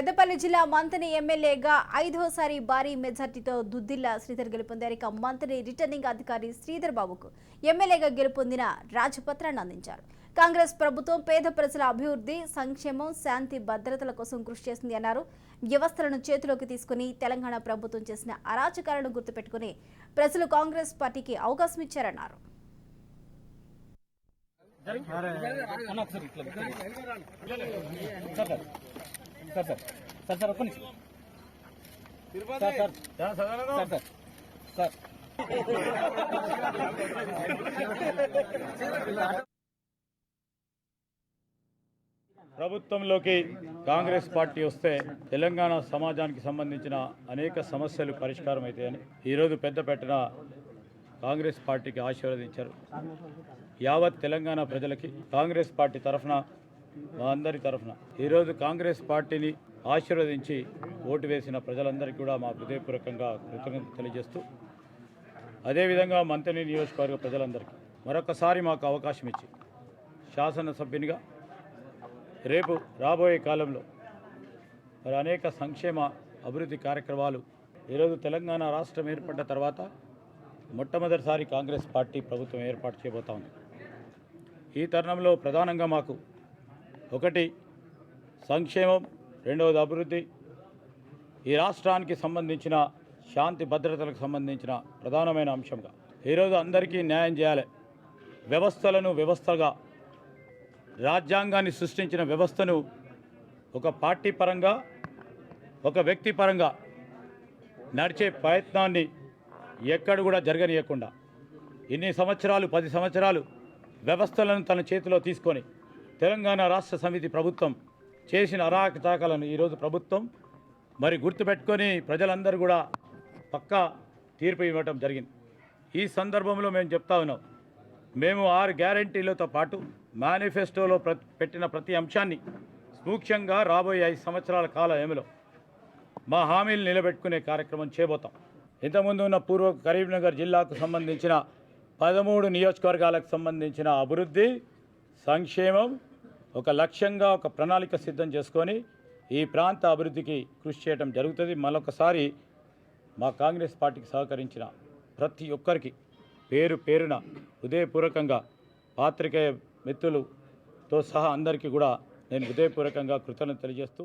పెద్దపల్లి జిల్లా మంతని ఎమ్మెల్యేగా 5వసారి భారీ మెజార్టీతో దుద్దిల్ల శ్రీధర్ గెలుపొందారు. ఇక మంతని రిటర్నింగ్ అధికారి శ్రీధర్ బాబుకు ఎమ్మెల్యేగా గెలుపొందిన రాజపత్రాన్ని అందించారు. కాంగ్రెస్ ప్రభుత్వం పేద ప్రజల అభివృద్ధి, సంక్షేమం, శాంతి భద్రతల కోసం కృషి చేస్తుంది అన్నారు. వ్యవస్థలను చేతిలోకి తీసుకుని తెలంగాణ ప్రభుత్వం చేసిన అరాచకాలను గుర్తుపెట్టుకుని ప్రజలు కాంగ్రెస్ పార్టీకి అవకాశం ఇచ్చారన్నారు. ప్రభుత్వంలోకి కాంగ్రెస్ పార్టీ వస్తే తెలంగాణ సమాజానికి సంబంధించిన అనేక సమస్యలు పరిష్కారం అవుతాయని ఈరోజు పెద్దపెట్టిన కాంగ్రెస్ పార్టీకి ఆశీర్వదించారు. యావత్ తెలంగాణ ప్రజలకి కాంగ్రెస్ పార్టీ తరఫున, మా అందరి తరఫున ఈరోజు కాంగ్రెస్ పార్టీని ఆశీర్వదించి ఓటు వేసిన ప్రజలందరికీ కూడా మా హృదయపూర్వకంగా కృతజ్ఞతలు తెలియజేస్తూ, అదేవిధంగా మంతని నియోజకవర్గ ప్రజలందరికీ మరొకసారి మాకు అవకాశం ఇచ్చి శాసనసభ్యునిగా రేపు రాబోయే కాలంలో మరి అనేక సంక్షేమ అభివృద్ధి కార్యక్రమాలు ఈరోజు తెలంగాణ రాష్ట్రం ఏర్పడ్డ తర్వాత మొట్టమొదటిసారి కాంగ్రెస్ పార్టీ ప్రభుత్వం ఏర్పాటు చేయబోతా ఉంది. ఈ తరుణంలో ప్రధానంగా మాకు ఒకటి సంక్షేమం, రెండవది అభివృద్ధి, ఈ రాష్ట్రానికి సంబంధించిన శాంతి భద్రతలకు సంబంధించిన ప్రధానమైన అంశంగా ఈరోజు అందరికీ న్యాయం చేయాలి. వ్యవస్థగా రాజ్యాంగాన్ని సృష్టించిన వ్యవస్థను ఒక పార్టీ పరంగా, ఒక వ్యక్తి పరంగా నడిచే ప్రయత్నాన్ని ఎక్కడ కూడా జరగనీయకుండా ఇన్ని సంవత్సరాలు 10 సంవత్సరాలు వ్యవస్థలను తన చేతిలో తీసుకొని తెలంగాణ రాష్ట్ర సమితి ప్రభుత్వం చేసిన అరాచకాలను ఈరోజు ప్రభుత్వం మరి గుర్తుపెట్టుకొని ప్రజలందరూ కూడా పక్కా తీర్పు ఇవ్వటం జరిగింది. ఈ సందర్భంలో మేము చెప్తా ఉన్నాం, మేము 6 గ్యారంటీలతో పాటు మేనిఫెస్టోలో పెట్టిన ప్రతి అంశాన్ని సూక్ష్మంగా రాబోయే 5 సంవత్సరాల కాల వ్యవధిలో మా హామీలు నిలబెట్టుకునే కార్యక్రమం చేయబోతాం. ఇంతకుముందు ఉన్న పూర్వ కరీంనగర్ జిల్లాకు సంబంధించిన 13 నియోజకవర్గాలకు సంబంధించిన అభివృద్ధి, సంక్షేమం ఒక లక్ష్యంగా ఒక ప్రణాళిక సిద్ధం చేసుకొని ఈ ప్రాంత అభివృద్ధికి కృషి చేయడం జరుగుతుంది. మరొకసారి మా కాంగ్రెస్ పార్టీకి సహకరించిన ప్రతి ఒక్కరికి పేరు పేరున హృదయపూర్వకంగా పాత్రికేయ మిత్రులతో సహా అందరికీ కూడా నేను హృదయపూర్వకంగా కృతజ్ఞతలు తెలియజేస్తూ